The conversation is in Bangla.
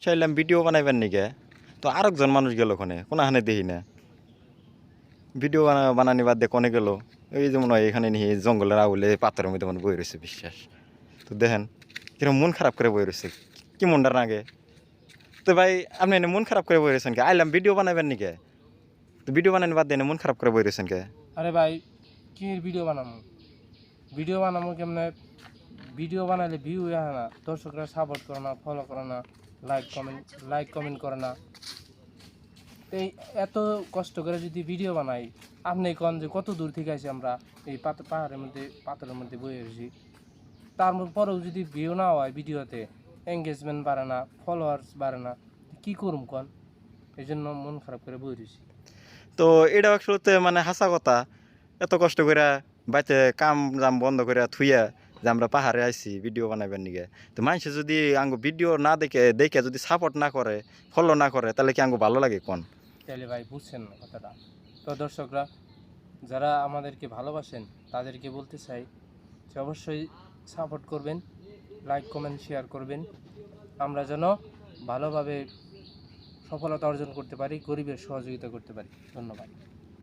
চাইলাম ভিডিও বানাইবেন নিকে, তো আরেকজন মানুষ গেল ওখানে কোনখানে দেখি না। ভিডিও বানানি বাদ দিয়ে কোনে গেল, এই যেমন হয় এখানে নিয়ে জঙ্গলের আউলে পাথরের মধ্যে মনে বই রয়েছে বিশ্বাস। তো দেখেন কিরকম মন খারাপ করে বই রয়েছে, কি মনটা নাগে। তো ভাই আপনি এনে মন খারাপ করে বই রয়েছেন কে? আইলাম ভিডিও বানাবেন নিকে, তো ভিডিও বানানি বাদ দিয়ে মন খারাপ করে বই রয়েছেন কে? আরে ভাই কি ভিডিও বানাবো কেমনে? ভিডিও বানাইলে ভিউ আসে না, দর্শকরা সাপোর্ট করে না, ফলো করে না, লাইক কমেন্ট করে না। এই এত কষ্ট করে যদি ভিডিও বানাই, আপনি কোন যে কত দূর থেকে আসি আমরা এই পাথরের মধ্যে বয়ে এসেছি, তারপরেও যদি ভিউ না হয় ভিডিওতে, এঙ্গেজমেন্ট বাড়ে না, ফলোয়ার্স বাড়ে না, কি করুম কোন? এই জন্য মন খারাপ করে বই রয়েছি। তো এটা আসলে মানে হাসা কথা। এত কষ্ট করে বাইতে কাম জাম বন্ধ করে থুইয়া যে আমরা পাহাড়ে আইছি ভিডিও বানাইবেন নিকে, তো মানুষে যদি আঙ্গো ভিডিও না দেখে দেখে যদি সাপোর্ট না করে, ফলো না করে, তাহলে কি আঙ্গো ভালো লাগে কোন? তাহলে ভাই বুঝছেন না কথাটা। তো দর্শকরা যারা আমাদেরকে ভালোবাসেন তাদেরকে বলতে চাই যে অবশ্যই সাপোর্ট করবেন, লাইক কমেন্ট শেয়ার করবেন, আমরা যেন ভালোভাবে সফলতা অর্জন করতে পারি, গরিবের সহযোগিতা করতে পারি। ধন্যবাদ।